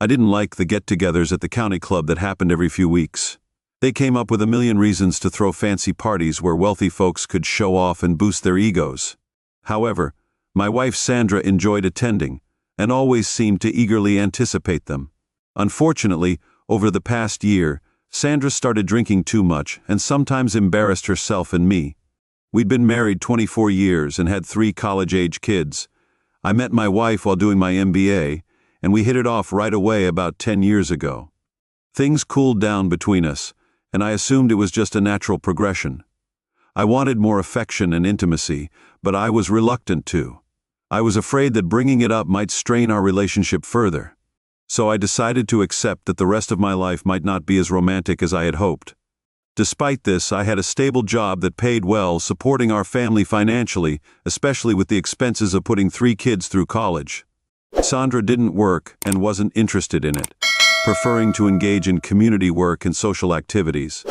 I didn't like the get-togethers at the county club that happened every few weeks. They came up with a million reasons to throw fancy parties where wealthy folks could show off and boost their egos. However, my wife Sandra enjoyed attending, and always seemed to eagerly anticipate them. Unfortunately, over the past year, Sandra started drinking too much and sometimes embarrassed herself and me. We'd been married 24 years and had 3 college-age kids. I met my wife while doing my MBA, and we hit it off right away about 10 years ago. Things cooled down between us, and I assumed it was just a natural progression. I wanted more affection and intimacy, but I was reluctant to. I was afraid that bringing it up might strain our relationship further. So I decided to accept that the rest of my life might not be as romantic as I had hoped. Despite this, I had a stable job that paid well, supporting our family financially, especially with the expenses of putting 3 kids through college. Sandra didn't work and wasn't interested in it, preferring to engage in community work and social activities.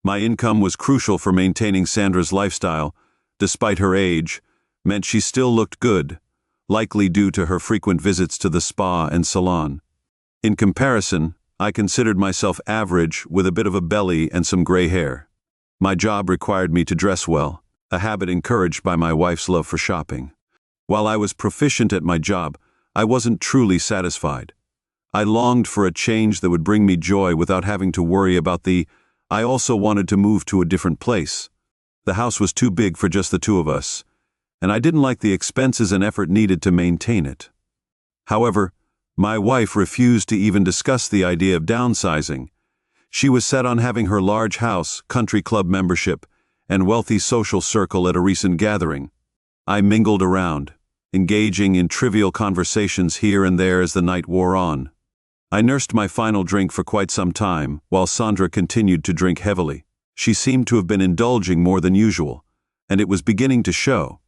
My income was crucial for maintaining Sandra's lifestyle. Despite her age, meant she still looked good, likely due to her frequent visits to the spa and salon. In comparison, I considered myself average with a bit of a belly and some gray hair. My job required me to dress well, a habit encouraged by my wife's love for shopping. While I was proficient at my job, I wasn't truly satisfied. I longed for a change that would bring me joy without having to worry about I also wanted to move to a different place. The house was too big for just the 2 of us, and I didn't like the expenses and effort needed to maintain it. However, my wife refused to even discuss the idea of downsizing. She was set on having her large house, country club membership, and wealthy social circle at a recent gathering. I mingled around, engaging in trivial conversations here and there as the night wore on. I nursed my final drink for quite some time, while Sandra continued to drink heavily. She seemed to have been indulging more than usual, and it was beginning to show.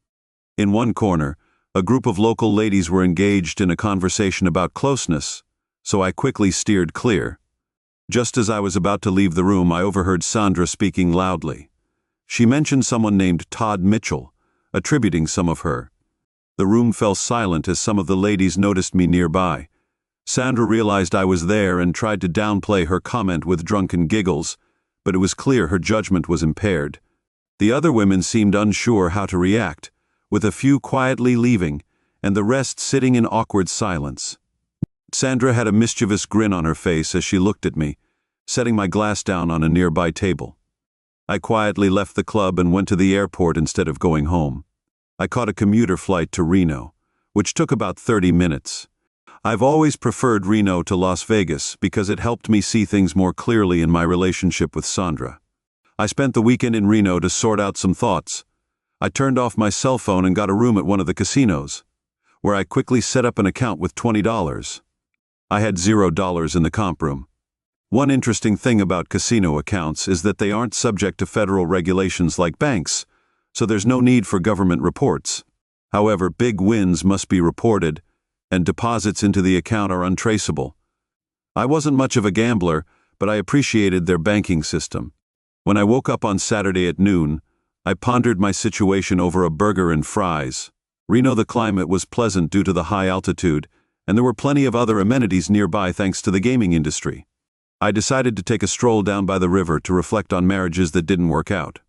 In one corner, a group of local ladies were engaged in a conversation about closeness, so I quickly steered clear. Just as I was about to leave the room, I overheard Sandra speaking loudly. She mentioned someone named Todd Mitchell, attributing some of her. The room fell silent as some of the ladies noticed me nearby. Sandra realized I was there and tried to downplay her comment with drunken giggles, but it was clear her judgment was impaired. The other women seemed unsure how to react, with a few quietly leaving, and the rest sitting in awkward silence. Sandra had a mischievous grin on her face as she looked at me, setting my glass down on a nearby table. I quietly left the club and went to the airport instead of going home. I caught a commuter flight to Reno, which took about 30 minutes. I've always preferred Reno to Las Vegas because it helped me see things more clearly in my relationship with Sandra. I spent the weekend in Reno to sort out some thoughts. I turned off my cell phone and got a room at one of the casinos, where I quickly set up an account with $20. I had $0 in the comp room. One interesting thing about casino accounts is that they aren't subject to federal regulations like banks, so there's no need for government reports. However, big wins must be reported, and deposits into the account are untraceable. I wasn't much of a gambler, but I appreciated their banking system. When I woke up on Saturday at noon, I pondered my situation over a burger and fries. Reno, the climate was pleasant due to the high altitude, and there were plenty of other amenities nearby thanks to the gaming industry. I decided to take a stroll down by the river to reflect on marriages that didn't work out.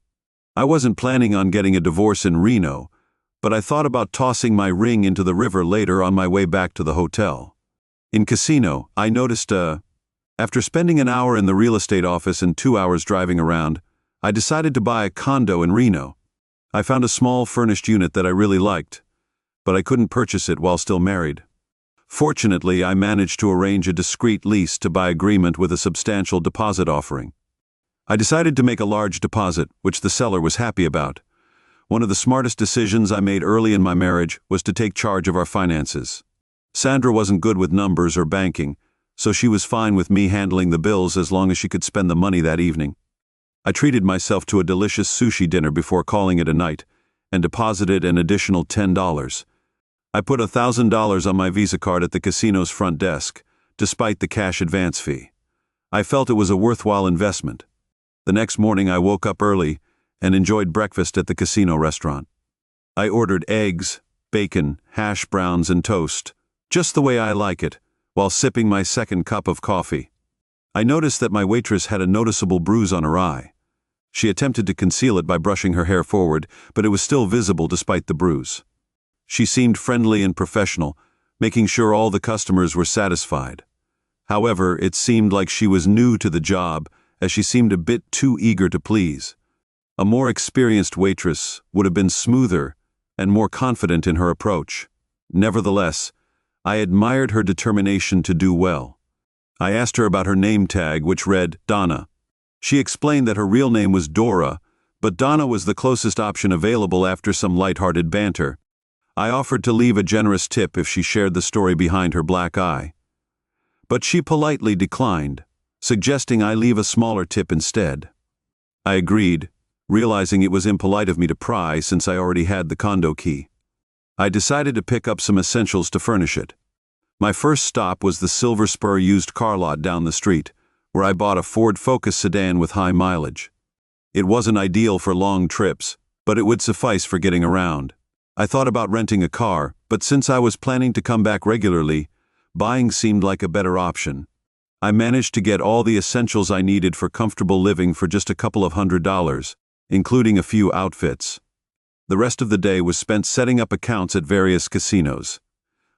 I wasn't planning on getting a divorce in Reno, but I thought about tossing my ring into the river later on my way back to the hotel. In Casino, I noticed after spending an hour in the real estate office and 2 hours driving around, I decided to buy a condo in Reno. I found a small furnished unit that I really liked, but I couldn't purchase it while still married. Fortunately, I managed to arrange a discreet lease-to-buy agreement with a substantial deposit offering. I decided to make a large deposit, which the seller was happy about. One of the smartest decisions I made early in my marriage was to take charge of our finances. Sandra wasn't good with numbers or banking, so she was fine with me handling the bills as long as she could spend the money that evening. I treated myself to a delicious sushi dinner before calling it a night, and deposited an additional $10. I put $1,000 on my Visa card at the casino's front desk, despite the cash advance fee. I felt it was a worthwhile investment. The next morning I woke up early and enjoyed breakfast at the casino restaurant. I ordered eggs, bacon, hash browns, and toast, just the way I like it, while sipping my second cup of coffee. I noticed that my waitress had a noticeable bruise on her eye. She attempted to conceal it by brushing her hair forward, but it was still visible despite the bruise. She seemed friendly and professional, making sure all the customers were satisfied. However, it seemed like she was new to the job, as she seemed a bit too eager to please. A more experienced waitress would have been smoother and more confident in her approach. Nevertheless, I admired her determination to do well. I asked her about her name tag, which read Donna. She explained that her real name was Dora, but Donna was the closest option available after some lighthearted banter. I offered to leave a generous tip if she shared the story behind her black eye. But she politely declined, suggesting I leave a smaller tip instead. I agreed, realizing it was impolite of me to pry since I already had the condo key. I decided to pick up some essentials to furnish it. My first stop was the Silver Spur used car lot down the street, where I bought a Ford Focus sedan with high mileage. It wasn't ideal for long trips, but it would suffice for getting around. I thought about renting a car, but since I was planning to come back regularly, buying seemed like a better option. I managed to get all the essentials I needed for comfortable living for just a couple of $100s, including a few outfits. The rest of the day was spent setting up accounts at various casinos.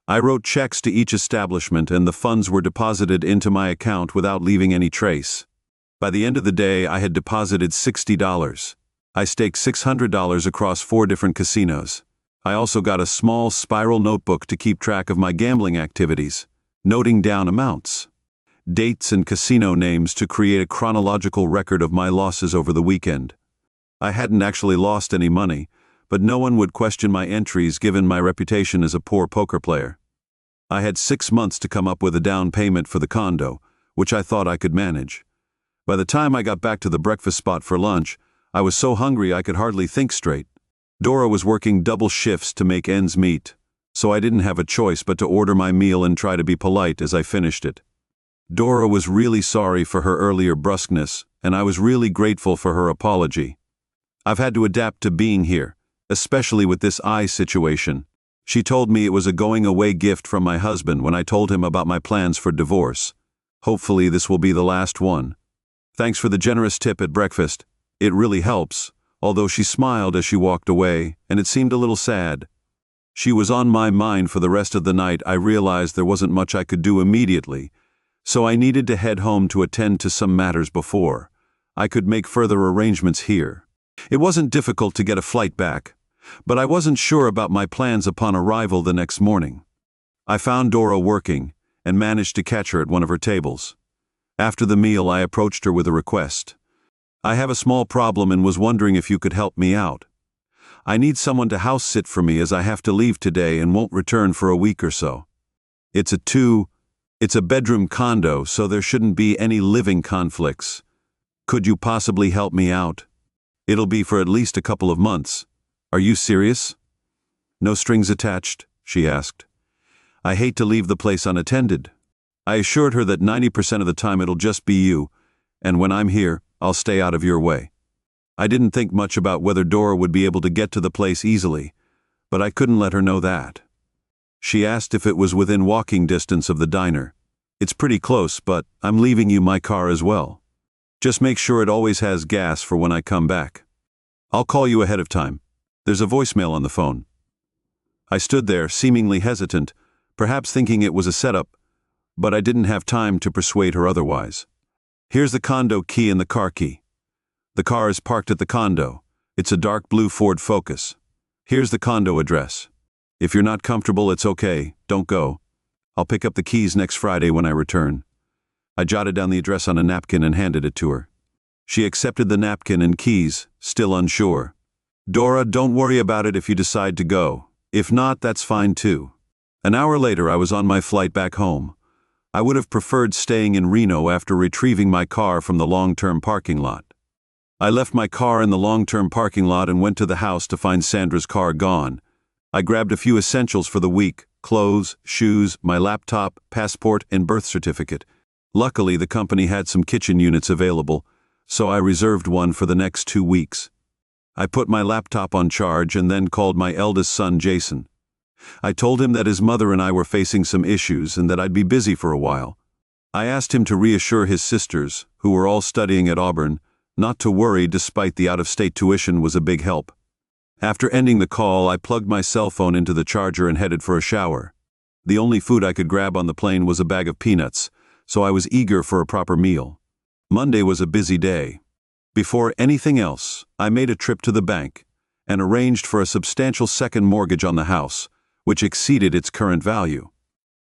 I wrote checks to each establishment and the funds were deposited into my account without leaving any trace. By the end of the day, I had deposited $60. I staked $600 across 4 different casinos. I also got a small spiral notebook to keep track of my gambling activities, noting down amounts, dates and casino names to create a chronological record of my losses over the weekend. I hadn't actually lost any money, but no one would question my entries given my reputation as a poor poker player. I had 6 months to come up with a down payment for the condo, which I thought I could manage. By the time I got back to the breakfast spot for lunch, I was so hungry I could hardly think straight. Dora was working double shifts to make ends meet, so I didn't have a choice but to order my meal and try to be polite as I finished it. Dora was really sorry for her earlier brusqueness, and I was really grateful for her apology. I've had to adapt to being here, especially with this eye situation. She told me it was a going-away gift from my husband when I told him about my plans for divorce. Hopefully this will be the last one. Thanks for the generous tip at breakfast. It really helps, although she smiled as she walked away, and it seemed a little sad. She was on my mind for the rest of the night. I realized there wasn't much I could do immediately, so I needed to head home to attend to some matters before I could make further arrangements here. It wasn't difficult to get a flight back, but I wasn't sure about my plans upon arrival the next morning. I found Dora working and managed to catch her at one of her tables. After the meal, I approached her with a request. I have a small problem and was wondering if you could help me out. I need someone to house sit for me as I have to leave today and won't return for a week or so. It's a bedroom condo, so there shouldn't be any living conflicts. Could you possibly help me out? It'll be for at least a couple of months. Are you serious? No strings attached, she asked. I hate to leave the place unattended. I assured her that 90% of the time it'll just be you, and when I'm here, I'll stay out of your way. I didn't think much about whether Dora would be able to get to the place easily, but I couldn't let her know that. She asked if it was within walking distance of the diner. It's pretty close, but I'm leaving you my car as well. Just make sure it always has gas for when I come back. I'll call you ahead of time. There's a voicemail on the phone. I stood there, seemingly hesitant, perhaps thinking it was a setup, but I didn't have time to persuade her otherwise. Here's the condo key and the car key. The car is parked at the condo. It's a dark blue Ford Focus. Here's the condo address. If you're not comfortable, it's okay. Don't go. I'll pick up the keys next Friday when I return. I jotted down the address on a napkin and handed it to her. She accepted the napkin and keys, still unsure. Dora, don't worry about it if you decide to go. If not, that's fine too. An hour later, I was on my flight back home. I would have preferred staying in Reno after retrieving my car from the long-term parking lot. I left my car in the long-term parking lot and went to the house to find Sandra's car gone. I grabbed a few essentials for the week: clothes, shoes, my laptop, passport, and birth certificate. Luckily, the company had some kitchen units available, so I reserved one for the next 2 weeks. I put my laptop on charge and then called my eldest son, Jason. I told him that his mother and I were facing some issues and that I'd be busy for a while. I asked him to reassure his sisters, who were all studying at Auburn, not to worry despite the out-of-state tuition was a big help. After ending the call, I plugged my cell phone into the charger and headed for a shower. The only food I could grab on the plane was a bag of peanuts, so I was eager for a proper meal. Monday was a busy day. Before anything else, I made a trip to the bank and arranged for a substantial second mortgage on the house, which exceeded its current value.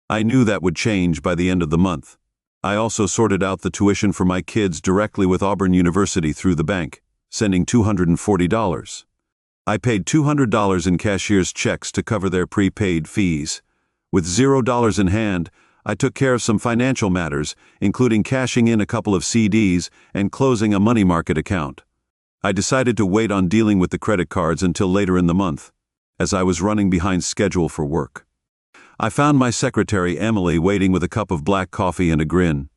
I knew that would change by the end of the month. I also sorted out the tuition for my kids directly with Auburn University through the bank, sending $240. I paid $200 in cashier's checks to cover their prepaid fees. With $0 in hand, I took care of some financial matters, including cashing in a couple of CDs and closing a money market account. I decided to wait on dealing with the credit cards until later in the month, as I was running behind schedule for work. I found my secretary, Emily, waiting with a cup of black coffee and a grin.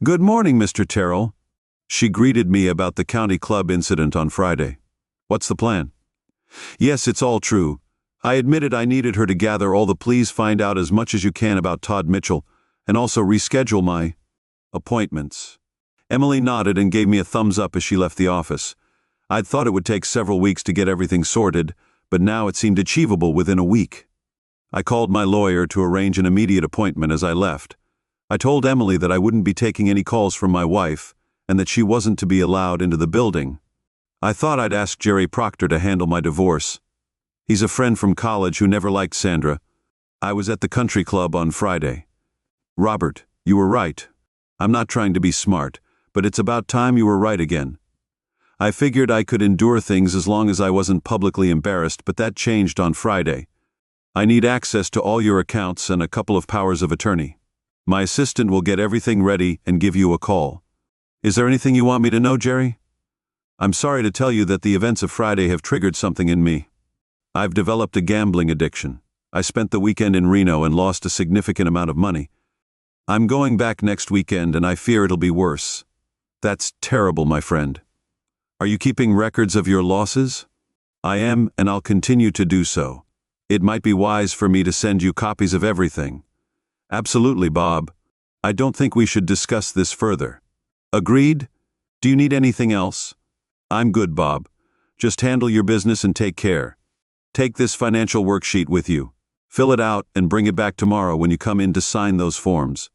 "Good morning, Mr. Terrell." She greeted me about the county club incident on Friday. "What's the plan?" "Yes, it's all true. I admitted I needed her to gather all the please find out as much as you can about Todd Mitchell, and also reschedule my appointments." Emily nodded and gave me a thumbs up as she left the office. I'd thought it would take several weeks to get everything sorted, but now it seemed achievable within a week. I called my lawyer to arrange an immediate appointment as I left. I told Emily that I wouldn't be taking any calls from my wife, and that she wasn't to be allowed into the building. I thought I'd ask Jerry Proctor to handle my divorce. He's a friend from college who never liked Sandra. I was at the country club on Friday. "Robert, you were right. I'm not trying to be smart, but it's about time you were right again. I figured I could endure things as long as I wasn't publicly embarrassed, but that changed on Friday. I need access to all your accounts and a couple of powers of attorney. My assistant will get everything ready and give you a call. Is there anything you want me to know, Jerry? I'm sorry to tell you that the events of Friday have triggered something in me. I've developed a gambling addiction. I spent the weekend in Reno and lost a significant amount of money. I'm going back next weekend and I fear it'll be worse. That's terrible, my friend. Are you keeping records of your losses? I am, and I'll continue to do so. It might be wise for me to send you copies of everything. Absolutely, Bob. I don't think we should discuss this further. Agreed? Do you need anything else? I'm good, Bob. Just handle your business and take care. Take this financial worksheet with you. Fill it out and bring it back tomorrow when you come in to sign those forms.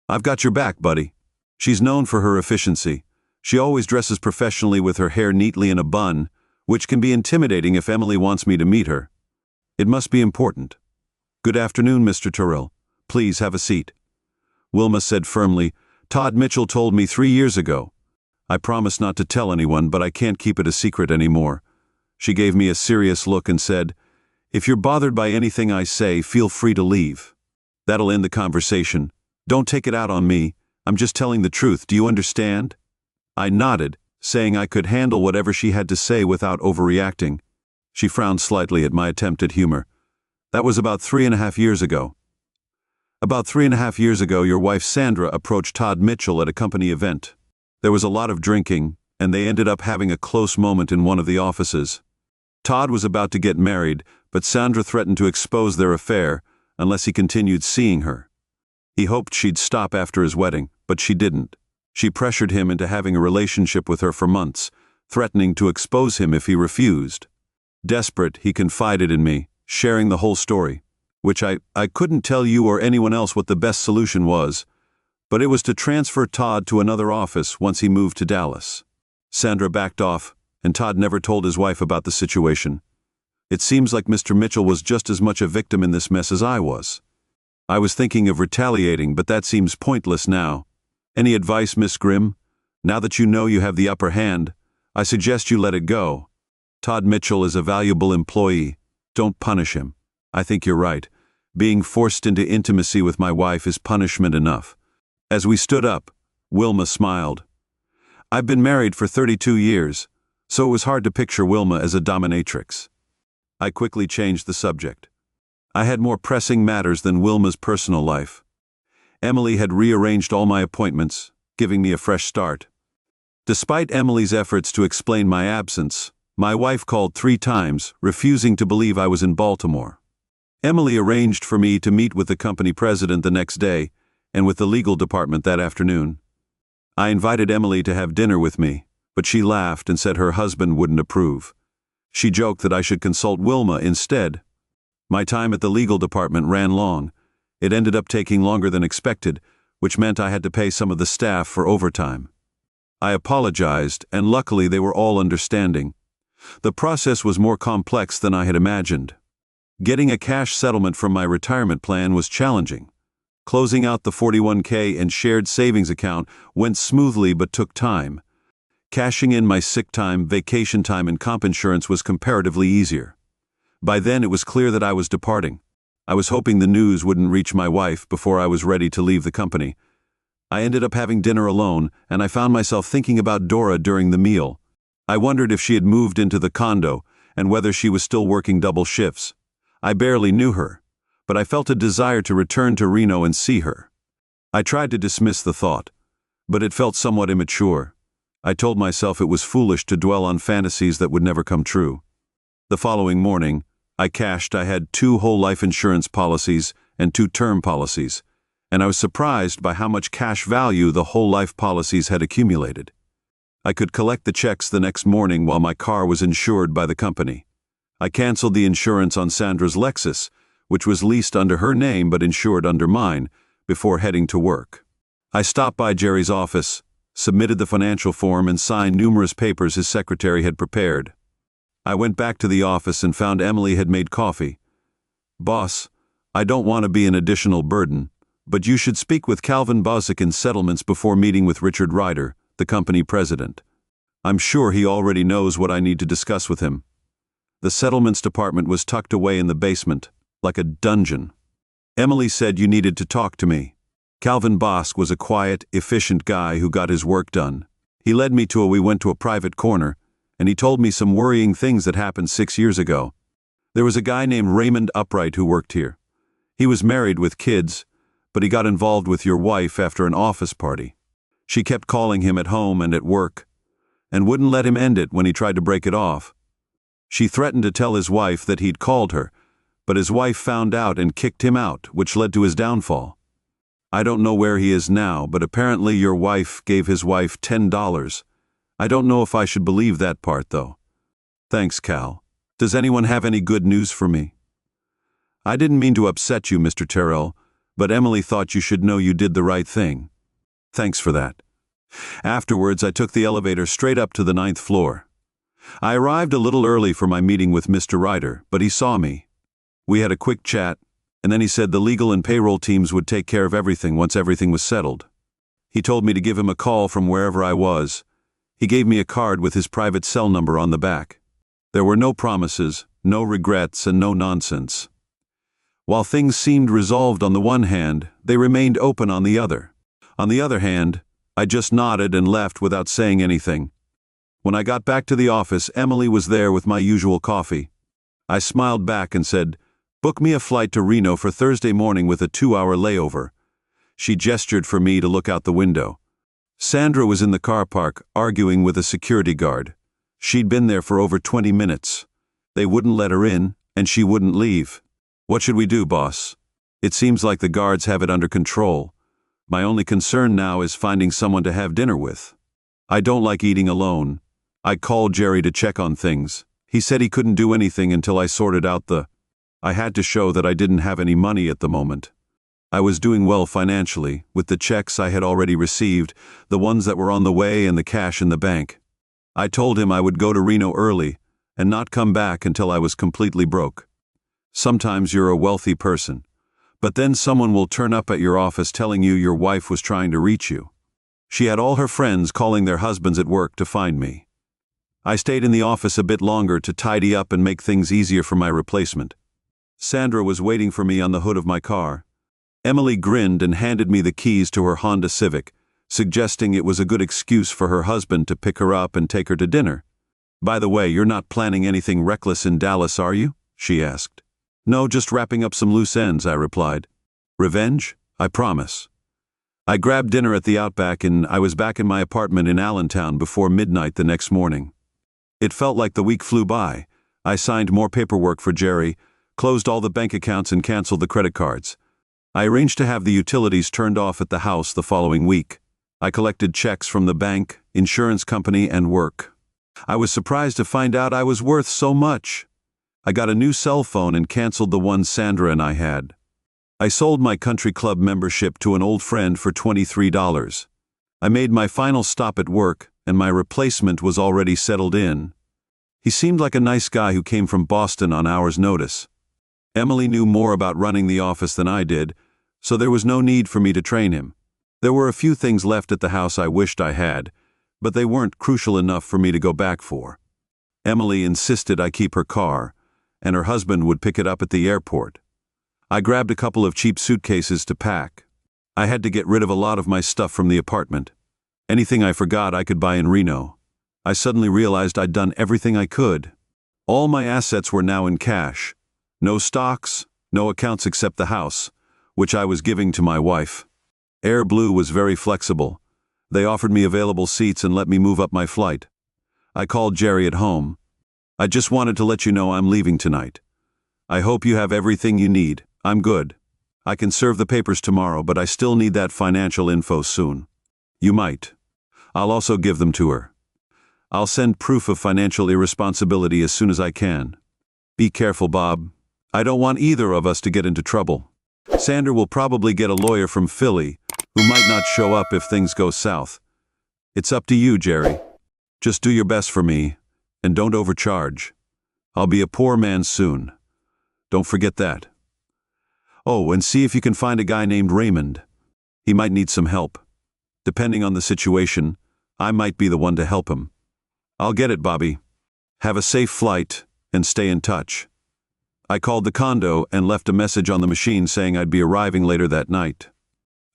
I've got your back, buddy. She's known for her efficiency. She always dresses professionally with her hair neatly in a bun, which can be intimidating if Emily wants me to meet her. It must be important. Good afternoon, Mr. Terrell. Please have a seat. Wilma said firmly, Todd Mitchell told me 3 years ago. I promised not to tell anyone, but I can't keep it a secret anymore. She gave me a serious look and said, If you're bothered by anything I say, feel free to leave. That'll end the conversation. Don't take it out on me. I'm just telling the truth. Do you understand? I nodded, saying I could handle whatever she had to say without overreacting. She frowned slightly at my attempt at humor. That was about 3.5 years ago. About 3.5 years ago, your wife Sandra approached Todd Mitchell at a company event. There was a lot of drinking, and they ended up having a close moment in one of the offices. Todd was about to get married, but Sandra threatened to expose their affair unless he continued seeing her. He hoped she'd stop after his wedding, but she didn't. She pressured him into having a relationship with her for months, threatening to expose him if he refused. Desperate, he confided in me, sharing the whole story, which I couldn't tell you or anyone else what the best solution was, but it was to transfer Todd to another office once he moved to Dallas. Sandra backed off, and Todd never told his wife about the situation. It seems like Mr. Mitchell was just as much a victim in this mess as I was. I was thinking of retaliating, but that seems pointless now. Any advice, Miss Grimm? Now that you know you have the upper hand, I suggest you let it go. Todd Mitchell is a valuable employee. Don't punish him. I think you're right. Being forced into intimacy with my wife is punishment enough. As we stood up, Wilma smiled. I've been married for 32 years, so it was hard to picture Wilma as a dominatrix. I quickly changed the subject. I had more pressing matters than Wilma's personal life. Emily had rearranged all my appointments, giving me a fresh start. Despite Emily's efforts to explain my absence, my wife called 3 times, refusing to believe I was in Baltimore. Emily arranged for me to meet with the company president the next day and with the legal department that afternoon. I invited Emily to have dinner with me, but she laughed and said her husband wouldn't approve. She joked that I should consult Wilma instead. My time at the legal department ran long. It ended up taking longer than expected, which meant I had to pay some of the staff for overtime. I apologized, and luckily they were all understanding. The process was more complex than I had imagined. Getting a cash settlement from my retirement plan was challenging. Closing out the 401k and shared savings account went smoothly but took time. Cashing in my sick time, vacation time, and comp insurance was comparatively easier. By then it was clear that I was departing. I was hoping the news wouldn't reach my wife before I was ready to leave the company. I ended up having dinner alone, and I found myself thinking about Dora during the meal. I wondered if she had moved into the condo and whether she was still working double shifts. I barely knew her, but I felt a desire to return to Reno and see her. I tried to dismiss the thought, but it felt somewhat immature. I told myself it was foolish to dwell on fantasies that would never come true. The following morning, I had 2 whole life insurance policies and 2 term policies, and I was surprised by how much cash value the whole life policies had accumulated. I could collect the checks the next morning while my car was insured by the company. I canceled the insurance on Sandra's Lexus, which was leased under her name but insured under mine, before heading to work. I stopped by Jerry's office, submitted the financial form, and signed numerous papers his secretary had prepared. I went back to the office and found Emily had made coffee. "Boss, I don't want to be an additional burden, but you should speak with Calvin Bosick in settlements before meeting with Richard Ryder, the company president. I'm sure he already knows what I need to discuss with him." The settlements department was tucked away in the basement, like a dungeon. Emily said you needed to talk to me. Calvin Bosick was a quiet, efficient guy who got his work done. We went to a private corner, and he told me some worrying things that happened 6 years ago. There was a guy named Raymond Upright who worked here. He was married with kids, but he got involved with your wife after an office party. She kept calling him at home and at work, and wouldn't let him end it when he tried to break it off. She threatened to tell his wife that he'd called her, but his wife found out and kicked him out, which led to his downfall. I don't know where he is now, but apparently your wife gave his wife $10. I don't know if I should believe that part, though. Thanks, Cal. Does anyone have any good news for me? I didn't mean to upset you, Mr. Terrell, but Emily thought you should know you did the right thing. Thanks for that. Afterwards, I took the elevator straight up to the 9th floor. I arrived a little early for my meeting with Mr. Ryder, but he saw me. We had a quick chat, and then he said the legal and payroll teams would take care of everything once everything was settled. He told me to give him a call from wherever I was. He gave me a card with his private cell number on the back. There were no promises, no regrets, and no nonsense. While things seemed resolved on the one hand, they remained open on the other. On the other hand, I just nodded and left without saying anything. When I got back to the office, Emily was there with my usual coffee. I smiled back and said, "Book me a flight to Reno for Thursday morning with a 2-hour layover." She gestured for me to look out the window. Sandra was in the car park, arguing with a security guard. She'd been there for over 20 minutes. They wouldn't let her in, and she wouldn't leave. "What should we do, boss? It seems like the guards have it under control. My only concern now is finding someone to have dinner with. I don't like eating alone. I called Jerry to check on things. He said he couldn't do anything until I sorted out I had to show that I didn't have any money at the moment. I was doing well financially, with the checks I had already received, the ones that were on the way, and the cash in the bank. I told him I would go to Reno early and not come back until I was completely broke. Sometimes you're a wealthy person, but then someone will turn up at your office telling you your wife was trying to reach you. She had all her friends calling their husbands at work to find me. I stayed in the office a bit longer to tidy up and make things easier for my replacement. Sandra was waiting for me on the hood of my car. Emily grinned and handed me the keys to her Honda Civic, suggesting it was a good excuse for her husband to pick her up and take her to dinner. "By the way, you're not planning anything reckless in Dallas, are you?" she asked. "No, just wrapping up some loose ends," I replied. "Revenge? I promise." I grabbed dinner at the Outback, and I was back in my apartment in Allentown before midnight the next morning. It felt like the week flew by. I signed more paperwork for Jerry, closed all the bank accounts and canceled the credit cards. I arranged to have the utilities turned off at the house the following week. I collected checks from the bank, insurance company, and work. I was surprised to find out I was worth so much. I got a new cell phone and canceled the one Sandra and I had. I sold my country club membership to an old friend for $23. I made my final stop at work, and my replacement was already settled in. He seemed like a nice guy who came from Boston on hour's notice. Emily knew more about running the office than I did, so there was no need for me to train him. There were a few things left at the house I wished I had, but they weren't crucial enough for me to go back for. Emily insisted I keep her car, and her husband would pick it up at the airport. I grabbed a couple of cheap suitcases to pack. I had to get rid of a lot of my stuff from the apartment. Anything I forgot I could buy in Reno. I suddenly realized I'd done everything I could. All my assets were now in cash. No stocks, no accounts except the house, which I was giving to my wife. Air Blue was very flexible. They offered me available seats and let me move up my flight. I called Jerry at home. I just wanted to let you know I'm leaving tonight. I hope you have everything you need. I'm good. I can serve the papers tomorrow, but I still need that financial info soon. You might. I'll also give them to her. I'll send proof of financial irresponsibility as soon as I can. Be careful, Bob. I don't want either of us to get into trouble. Sandra will probably get a lawyer from Philly who might not show up if things go south. It's up to you, Jerry. Just do your best for me, and don't overcharge. I'll be a poor man soon. Don't forget that. Oh, and see if you can find a guy named Raymond. He might need some help. Depending on the situation, I might be the one to help him. I'll get it, Bobby. Have a safe flight, and stay in touch. I called the condo and left a message on the machine saying I'd be arriving later that night.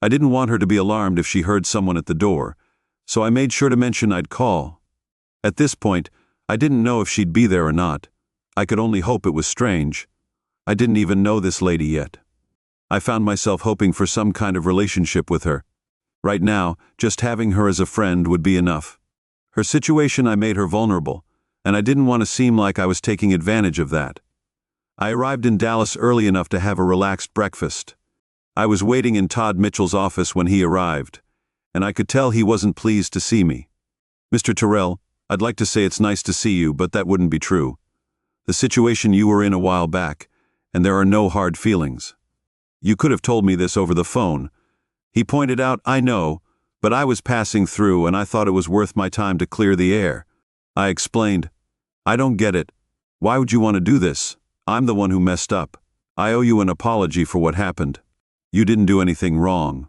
I didn't want her to be alarmed if she heard someone at the door, so I made sure to mention I'd call. At this point, I didn't know if she'd be there or not. I could only hope it was strange. I didn't even know this lady yet. I found myself hoping for some kind of relationship with her. Right now, just having her as a friend would be enough. Her situation made her vulnerable, and I didn't want to seem like I was taking advantage of that. I arrived in Dallas early enough to have a relaxed breakfast. I was waiting in Todd Mitchell's office when he arrived, and I could tell he wasn't pleased to see me. Mr. Terrell, I'd like to say it's nice to see you, but that wouldn't be true. The situation you were in a while back, and there are no hard feelings. You could have told me this over the phone. He pointed out, I know, but I was passing through and I thought it was worth my time to clear the air. I explained, I don't get it. Why would you want to do this? I'm the one who messed up. I owe you an apology for what happened. You didn't do anything wrong.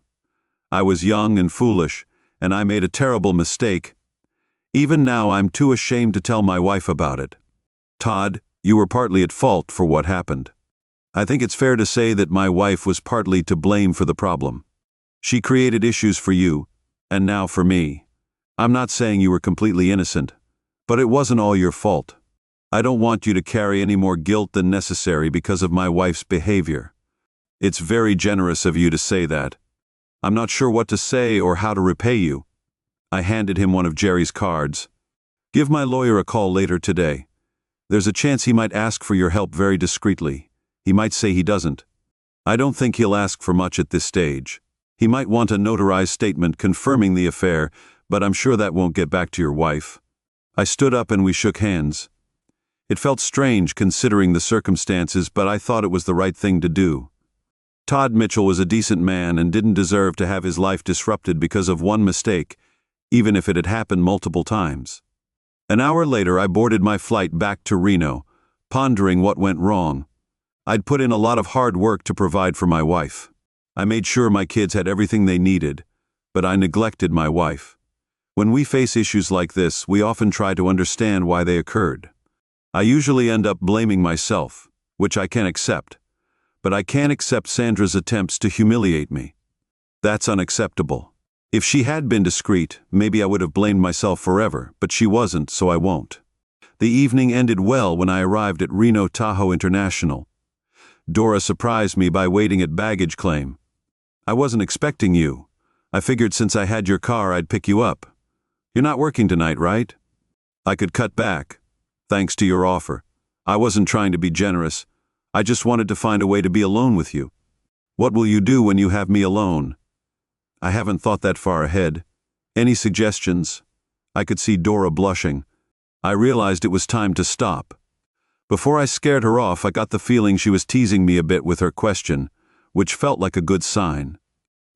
I was young and foolish, and I made a terrible mistake. Even now I'm too ashamed to tell my wife about it. Todd, you were partly at fault for what happened. I think it's fair to say that my wife was partly to blame for the problem. She created issues for you, and now for me. I'm not saying you were completely innocent, but it wasn't all your fault. I don't want you to carry any more guilt than necessary because of my wife's behavior. It's very generous of you to say that. I'm not sure what to say or how to repay you. I handed him one of Jerry's cards. Give my lawyer a call later today. There's a chance he might ask for your help very discreetly. He might say he doesn't. I don't think he'll ask for much at this stage. He might want a notarized statement confirming the affair, but I'm sure that won't get back to your wife. I stood up and we shook hands. It felt strange considering the circumstances, but I thought it was the right thing to do. Todd Mitchell was a decent man and didn't deserve to have his life disrupted because of one mistake, even if it had happened multiple times. An hour later, I boarded my flight back to Reno, pondering what went wrong. I'd put in a lot of hard work to provide for my wife. I made sure my kids had everything they needed, but I neglected my wife. When we face issues like this, we often try to understand why they occurred. I usually end up blaming myself, which I can accept, but I can't accept Sandra's attempts to humiliate me. That's unacceptable. If she had been discreet, maybe I would have blamed myself forever, but she wasn't, so I won't. The evening ended well when I arrived at Reno Tahoe International. Dora surprised me by waiting at baggage claim. I wasn't expecting you. I figured since I had your car, I'd pick you up. You're not working tonight, right? I could cut back. Thanks to your offer. I wasn't trying to be generous. I just wanted to find a way to be alone with you. What will you do when you have me alone? I haven't thought that far ahead. Any suggestions? I could see Dora blushing. I realized it was time to stop. Before I scared her off, I got the feeling she was teasing me a bit with her question, which felt like a good sign.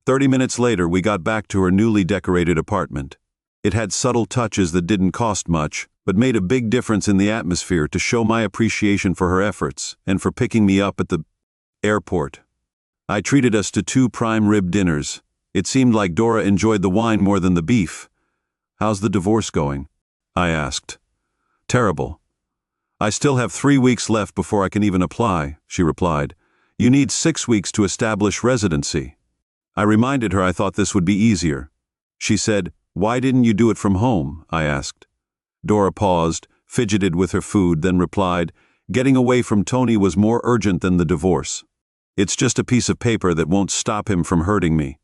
30 minutes later, we got back to her newly decorated apartment. It had subtle touches that didn't cost much, but made a big difference in the atmosphere to show my appreciation for her efforts and for picking me up at the airport. I treated us to 2 prime rib dinners. It seemed like Dora enjoyed the wine more than the beef. How's the divorce going? I asked. Terrible. I still have 3 weeks left before I can even apply, she replied. You need 6 weeks to establish residency. I reminded her I thought this would be easier. She said, "Why didn't you do it from home?" I asked. Dora paused, fidgeted with her food, then replied, "Getting away from Tony was more urgent than the divorce. It's just a piece of paper that won't stop him from hurting me."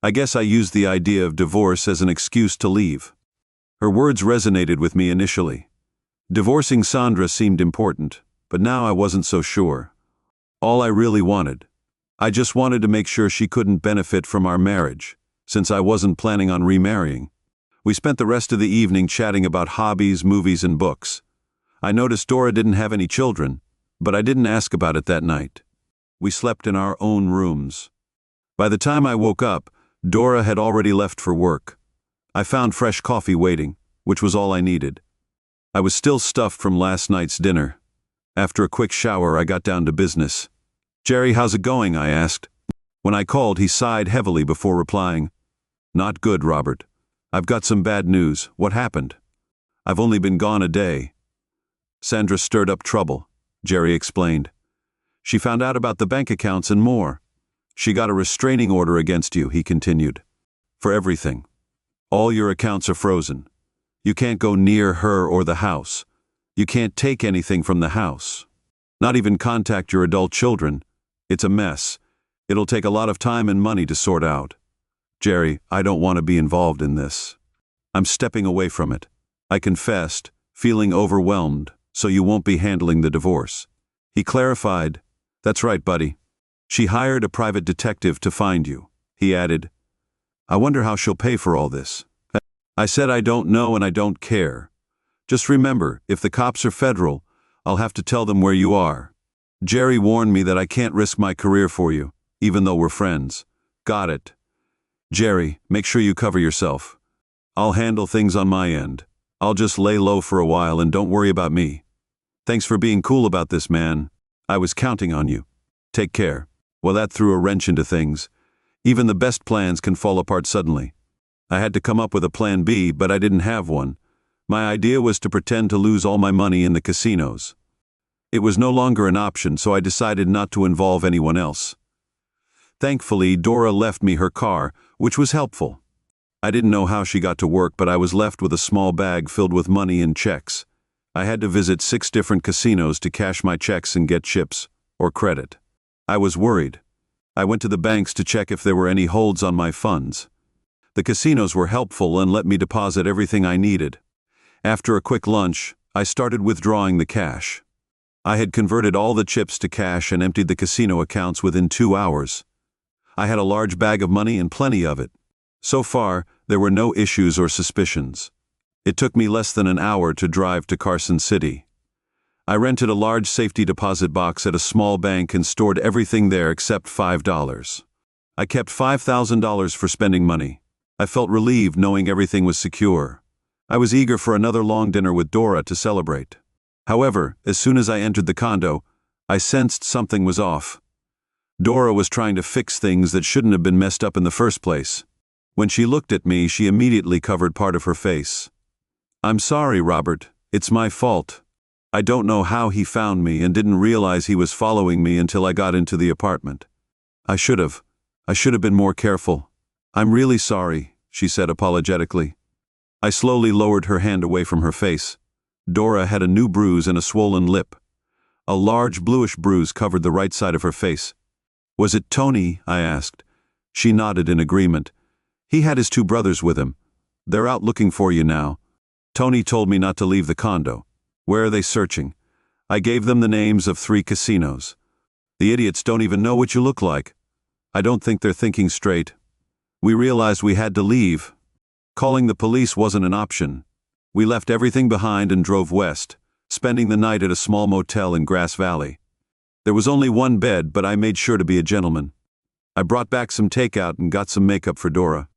I guess I used the idea of divorce as an excuse to leave. Her words resonated with me initially. Divorcing Sandra seemed important, but now I wasn't so sure. All I really wanted. I just wanted to make sure she couldn't benefit from our marriage, since I wasn't planning on remarrying. We spent the rest of the evening chatting about hobbies, movies, and books. I noticed Dora didn't have any children, but I didn't ask about it that night. We slept in our own rooms. By the time I woke up, Dora had already left for work. I found fresh coffee waiting, which was all I needed. I was still stuffed from last night's dinner. After a quick shower, I got down to business. "Jerry, how's it going?" I asked. When I called, he sighed heavily before replying, "Not good, Robert. I've got some bad news. What happened?" "I've only been gone a day." "Sandra stirred up trouble," Jerry explained. "She found out about the bank accounts and more. She got a restraining order against you," he continued. "For everything. All your accounts are frozen. You can't go near her or the house. You can't take anything from the house. Not even contact your adult children. It's a mess. It'll take a lot of time and money to sort out. Jerry, I don't want to be involved in this. I'm stepping away from it." I confessed, feeling overwhelmed, "So you won't be handling the divorce." He clarified, "That's right, buddy. She hired a private detective to find you." He added, "I wonder how she'll pay for all this." I said I don't know and I don't care. Just remember, if the cops are federal, I'll have to tell them where you are. Jerry warned me that I can't risk my career for you, even though we're friends. Got it. Jerry, make sure you cover yourself. I'll handle things on my end. I'll just lay low for a while and don't worry about me. Thanks for being cool about this, man. I was counting on you. Take care. Well, that threw a wrench into things. Even the best plans can fall apart suddenly. I had to come up with a plan B, but I didn't have one. My idea was to pretend to lose all my money in the casinos. It was no longer an option, so I decided not to involve anyone else. Thankfully, Dora left me her car, which was helpful. I didn't know how she got to work, but I was left with a small bag filled with money and checks. I had to visit 6 different casinos to cash my checks and get chips, or credit. I was worried. I went to the banks to check if there were any holds on my funds. The casinos were helpful and let me deposit everything I needed. After a quick lunch, I started withdrawing the cash. I had converted all the chips to cash and emptied the casino accounts within 2 hours. I had a large bag of money and plenty of it. So far, there were no issues or suspicions. It took me less than an hour to drive to Carson City. I rented a large safety deposit box at a small bank and stored everything there except $5. I kept $5,000 for spending money. I felt relieved knowing everything was secure. I was eager for another long dinner with Dora to celebrate. However, as soon as I entered the condo, I sensed something was off. Dora was trying to fix things that shouldn't have been messed up in the first place. When she looked at me, she immediately covered part of her face. "I'm sorry, Robert. It's my fault. I don't know how he found me and didn't realize he was following me until I got into the apartment. I should have been more careful. I'm really sorry," she said apologetically. I slowly lowered her hand away from her face. Dora had a new bruise and a swollen lip. A large bluish bruise covered the right side of her face. "Was it Tony?" I asked. She nodded in agreement. "He had his 2 brothers with him. They're out looking for you now. Tony told me not to leave the condo. Where are they searching?" I gave them the names of 3 casinos. The idiots don't even know what you look like. I don't think they're thinking straight. We realized we had to leave. Calling the police wasn't an option. We left everything behind and drove west, spending the night at a small motel in Grass Valley. There was only one bed, but I made sure to be a gentleman. I brought back some takeout and got some makeup for Dora.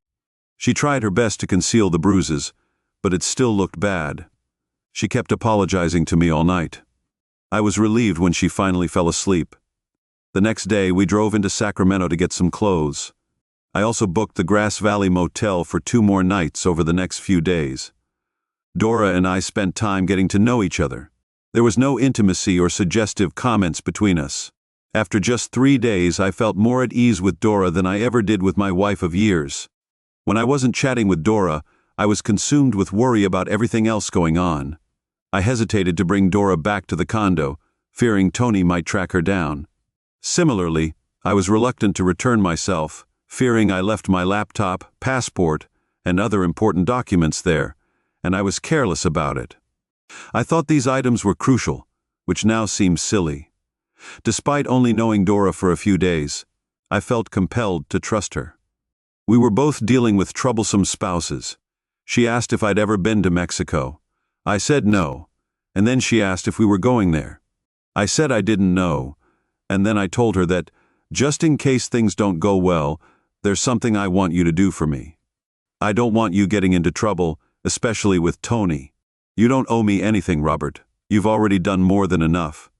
She tried her best to conceal the bruises, but it still looked bad. She kept apologizing to me all night. I was relieved when she finally fell asleep. The next day, we drove into Sacramento to get some clothes. I also booked the Grass Valley Motel for 2 more nights over the next few days. Dora and I spent time getting to know each other. There was no intimacy or suggestive comments between us. After just 3 days, I felt more at ease with Dora than I ever did with my wife of years. When I wasn't chatting with Dora, I was consumed with worry about everything else going on. I hesitated to bring Dora back to the condo, fearing Tony might track her down. Similarly, I was reluctant to return myself, fearing I left my laptop, passport, and other important documents there, and I was careless about it. I thought these items were crucial, which now seems silly. Despite only knowing Dora for a few days, I felt compelled to trust her. We were both dealing with troublesome spouses. She asked if I'd ever been to Mexico. I said no, and then she asked if we were going there. I said I didn't know, and then I told her that, just in case things don't go well, there's something I want you to do for me. I don't want you getting into trouble, especially with Tony. You don't owe me anything, Robert. You've already done more than enough.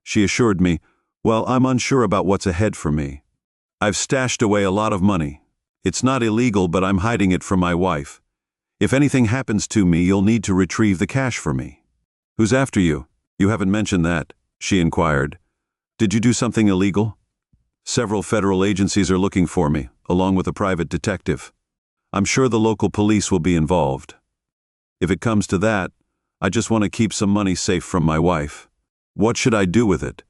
She assured me, well, I'm unsure about what's ahead for me. I've stashed away a lot of money. It's not illegal, but I'm hiding it from my wife. If anything happens to me, you'll need to retrieve the cash for me. Who's after you? You haven't mentioned that, she inquired. Did you do something illegal? Several federal agencies are looking for me, along with a private detective. I'm sure the local police will be involved. If it comes to that, I just want to keep some money safe from my wife. What should I do with it?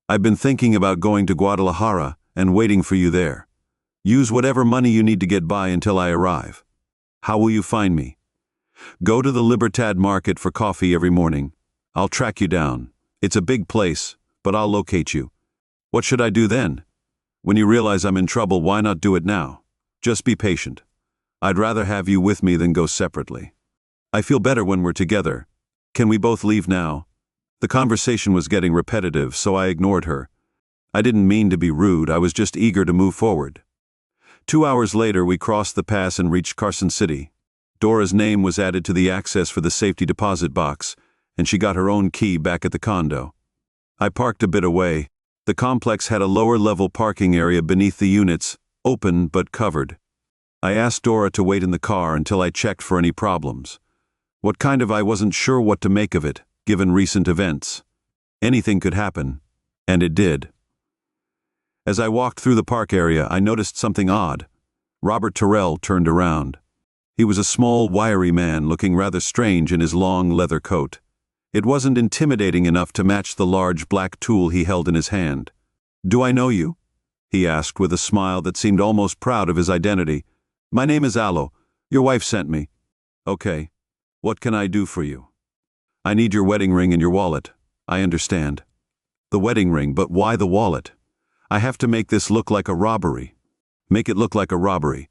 I've been thinking about going to Guadalajara and waiting for you there. Use whatever money you need to get by until I arrive. How will you find me? Go to the Libertad market for coffee every morning. I'll track you down. It's a big place, but I'll locate you. What should I do then? When you realize I'm in trouble, why not do it now? Just be patient. I'd rather have you with me than go separately. I feel better when we're together. Can we both leave now? The conversation was getting repetitive, so I ignored her. I didn't mean to be rude, I was just eager to move forward. 2 hours later, we crossed the pass and reached Carson City. Dora's name was added to the access for the safety deposit box, and she got her own key back at the condo. I parked a bit away. The complex had a lower-level parking area beneath the units, open but covered. I asked Dora to wait in the car until I checked for any problems. I wasn't sure what to make of it, given recent events. Anything could happen, and it did. As I walked through the park area, I noticed something odd. Robert Terrell turned around. He was a small, wiry man looking rather strange in his long leather coat. It wasn't intimidating enough to match the large black tool he held in his hand. "Do I know you?" he asked with a smile that seemed almost proud of his identity. "My name is Alo. Your wife sent me." "Okay. What can I do for you?" "I need your wedding ring and your wallet." "I understand." "The wedding ring, but why the wallet?" "I have to make this look like a robbery." "Make it look like a robbery.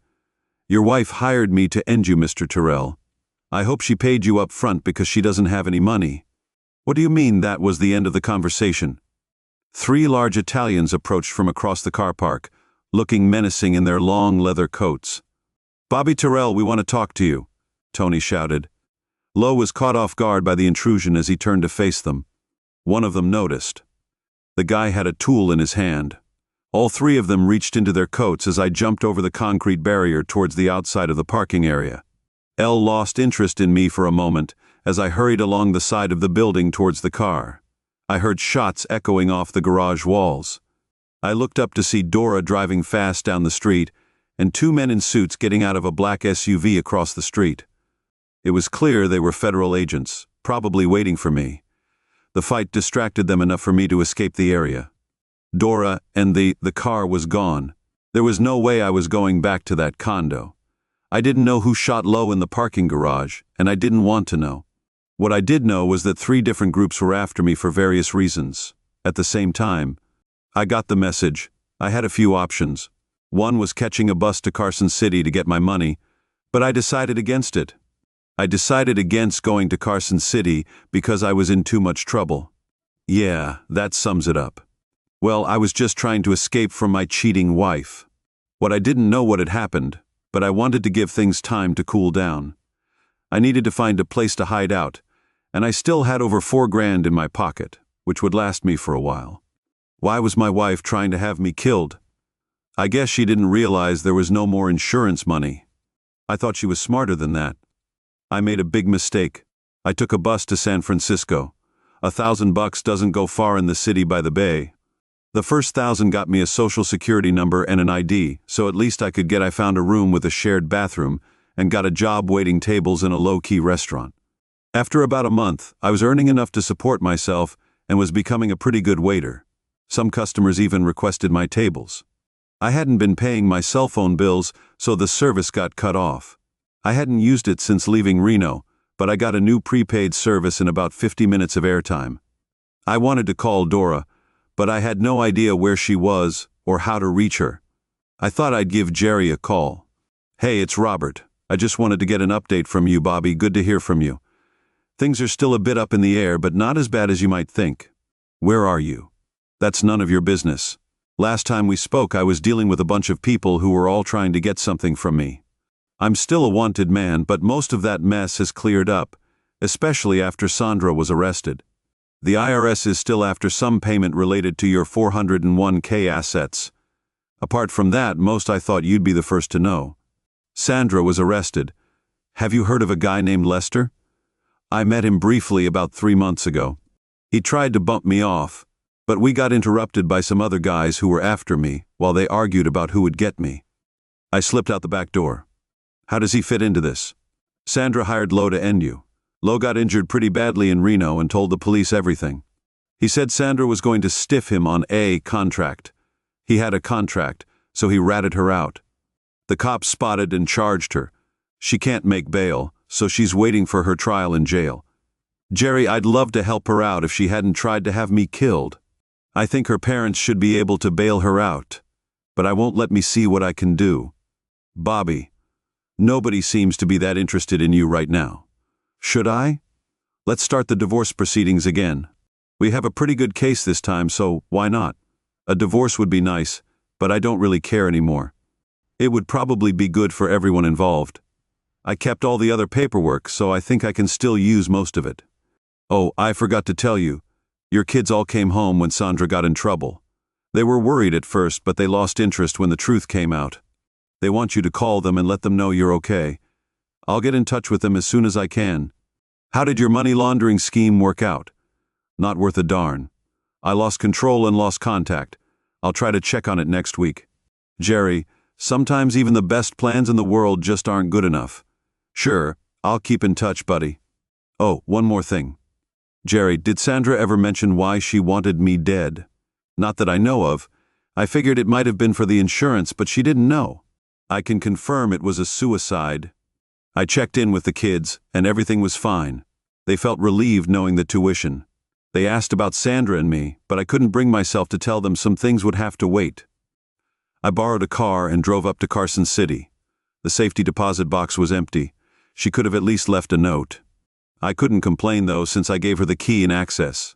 Your wife hired me to end you, Mr. Terrell. I hope she paid you up front because she doesn't have any money." "What do you mean that was the end of the conversation?" 3 large Italians approached from across the car park, looking menacing in their long leather coats. "Bobby Terrell, we want to talk to you," Tony shouted. Lowe was caught off guard by the intrusion as he turned to face them. One of them noticed. The guy had a tool in his hand. All 3 of them reached into their coats as I jumped over the concrete barrier towards the outside of the parking area. Elle lost interest in me for a moment as I hurried along the side of the building towards the car. I heard shots echoing off the garage walls. I looked up to see Dora driving fast down the street and 2 men in suits getting out of a black SUV across the street. It was clear they were federal agents, probably waiting for me. The fight distracted them enough for me to escape the area. Dora and the car was gone. There was no way I was going back to that condo. I didn't know who shot Lowe in the parking garage, and I didn't want to know. What I did know was that 3 different groups were after me for various reasons. At the same time, I got the message. I had a few options. One was catching a bus to Carson City to get my money, but I decided against it. I decided against going to Carson City because I was in too much trouble. Yeah, that sums it up. Well, I was just trying to escape from my cheating wife. I didn't know what had happened, but I wanted to give things time to cool down. I needed to find a place to hide out, and I still had over $4,000 in my pocket, which would last me for a while. Why was my wife trying to have me killed? I guess she didn't realize there was no more insurance money. I thought she was smarter than that. I made a big mistake. I took a bus to San Francisco. $1,000 doesn't go far in the city by the bay. The first 1,000 got me a social security number and an ID, so at least I found a room with a shared bathroom and got a job waiting tables in a low-key restaurant. After about a month, I was earning enough to support myself and was becoming a pretty good waiter. Some customers even requested my tables. I hadn't been paying my cell phone bills, so the service got cut off. I hadn't used it since leaving Reno, but I got a new prepaid service in about 50 minutes of airtime. I wanted to call Dora, but I had no idea where she was or how to reach her. I thought I'd give Jerry a call. Hey, it's Robert. I just wanted to get an update from you, Bobby. Good to hear from you. Things are still a bit up in the air, but not as bad as you might think. Where are you? That's none of your business. Last time we spoke, I was dealing with a bunch of people who were all trying to get something from me. I'm still a wanted man, but most of that mess has cleared up, especially after Sandra was arrested. The IRS is still after some payment related to your 401k assets. Apart from that, I thought you'd be the first to know. Sandra was arrested. Have you heard of a guy named Lester? I met him briefly about 3 months ago. He tried to bump me off, but we got interrupted by some other guys who were after me while they argued about who would get me. I slipped out the back door. How does he fit into this? Sandra hired Lo to end you. Lo got injured pretty badly in Reno and told the police everything. He said Sandra was going to stiff him on a contract. He had a contract, so he ratted her out. The cops spotted and charged her. She can't make bail, so she's waiting for her trial in jail. Jerry, I'd love to help her out if she hadn't tried to have me killed. I think her parents should be able to bail her out, but I won't let me see what I can do. Bobby, nobody seems to be that interested in you right now. Should I? Let's start the divorce proceedings again. We have a pretty good case this time, so why not? A divorce would be nice, but I don't really care anymore. It would probably be good for everyone involved. I kept all the other paperwork, so I think I can still use most of it. Oh, I forgot to tell you. Your kids all came home when Sandra got in trouble. They were worried at first, but they lost interest when the truth came out. They want you to call them and let them know you're okay. I'll get in touch with them as soon as I can. How did your money laundering scheme work out? Not worth a darn. I lost control and lost contact. I'll try to check on it next week. Jerry, sometimes even the best plans in the world just aren't good enough. Sure, I'll keep in touch, buddy. Oh, one more thing. Jerry, did Sandra ever mention why she wanted me dead? Not that I know of. I figured it might have been for the insurance, but she didn't know. I can confirm it was a suicide. I checked in with the kids, and everything was fine. They felt relieved knowing the tuition. They asked about Sandra and me, but I couldn't bring myself to tell them some things would have to wait. I borrowed a car and drove up to Carson City. The safety deposit box was empty. She could have at least left a note. I couldn't complain, though, since I gave her the key and access.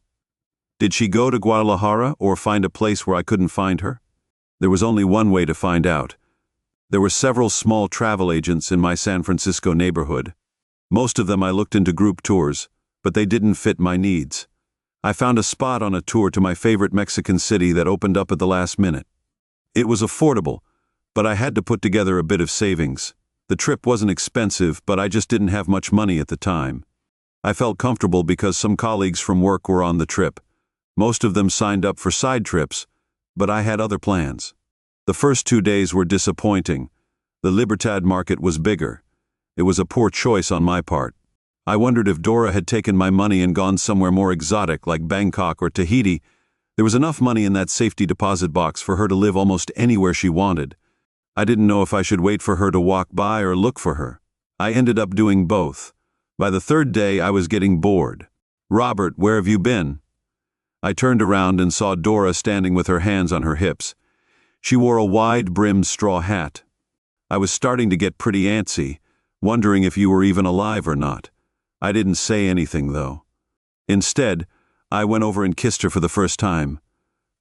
Did she go to Guadalajara or find a place where I couldn't find her? There was only one way to find out. There were several small travel agents in my San Francisco neighborhood. Most of them I looked into group tours, but they didn't fit my needs. I found a spot on a tour to my favorite Mexican city that opened up at the last minute. It was affordable, but I had to put together a bit of savings. The trip wasn't expensive, but I just didn't have much money at the time. I felt comfortable because some colleagues from work were on the trip. Most of them signed up for side trips, but I had other plans. The first 2 days were disappointing. The Libertad market was bigger. It was a poor choice on my part. I wondered if Dora had taken my money and gone somewhere more exotic like Bangkok or Tahiti. There was enough money in that safety deposit box for her to live almost anywhere she wanted. I didn't know if I should wait for her to walk by or look for her. I ended up doing both. By the third day, I was getting bored. Robert, where have you been? I turned around and saw Dora standing with her hands on her hips. She wore a wide-brimmed straw hat. I was starting to get pretty antsy, wondering if you were even alive or not. I didn't say anything, though. Instead, I went over and kissed her for the first time.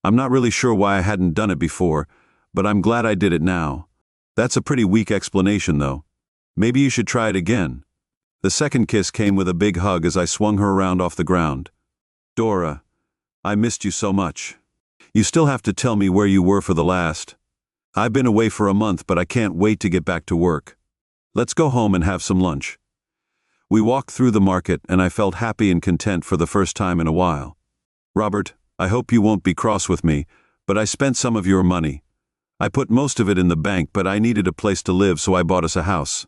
I'm not really sure why I hadn't done it before, but I'm glad I did it now. That's a pretty weak explanation, though. Maybe you should try it again. The second kiss came with a big hug as I swung her around off the ground. Dora, I missed you so much. You still have to tell me where you were for the last. I've been away for a month, but I can't wait to get back to work. Let's go home and have some lunch. We walked through the market, and I felt happy and content for the first time in a while. Robert, I hope you won't be cross with me, but I spent some of your money. I put most of it in the bank, but I needed a place to live, so I bought us a house.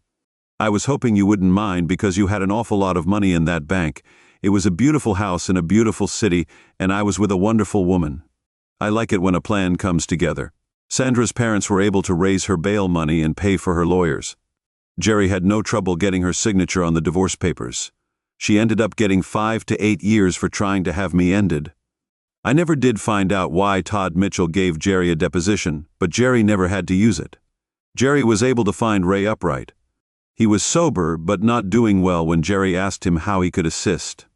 I was hoping you wouldn't mind because you had an awful lot of money in that bank. It was a beautiful house in a beautiful city, and I was with a wonderful woman. I like it when a plan comes together. Sandra's parents were able to raise her bail money and pay for her lawyers. Jerry had no trouble getting her signature on the divorce papers. She ended up getting 5 to 8 years for trying to have me ended. I never did find out why Todd Mitchell gave Jerry a deposition, but Jerry never had to use it. Jerry was able to find Ray upright. He was sober but not doing well when Jerry asked him how he could assist.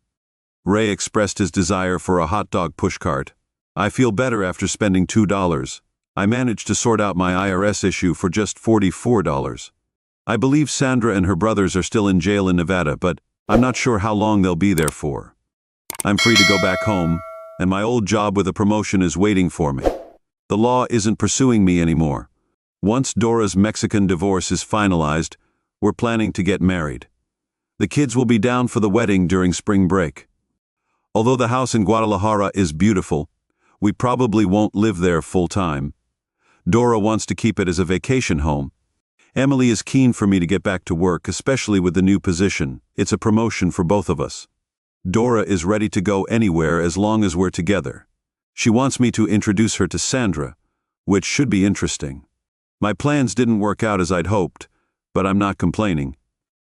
Ray expressed his desire for a hot dog pushcart. I feel better after spending $2. I managed to sort out my IRS issue for just $44. I believe Sandra and her brothers are still in jail in Nevada, but I'm not sure how long they'll be there for. I'm free to go back home, and my old job with a promotion is waiting for me. The law isn't pursuing me anymore. Once Dora's Mexican divorce is finalized, we're planning to get married. The kids will be down for the wedding during spring break. Although the house in Guadalajara is beautiful, we probably won't live there full time. Dora wants to keep it as a vacation home. Emily is keen for me to get back to work, especially with the new position. It's a promotion for both of us. Dora is ready to go anywhere as long as we're together. She wants me to introduce her to Sandra, which should be interesting. My plans didn't work out as I'd hoped, but I'm not complaining.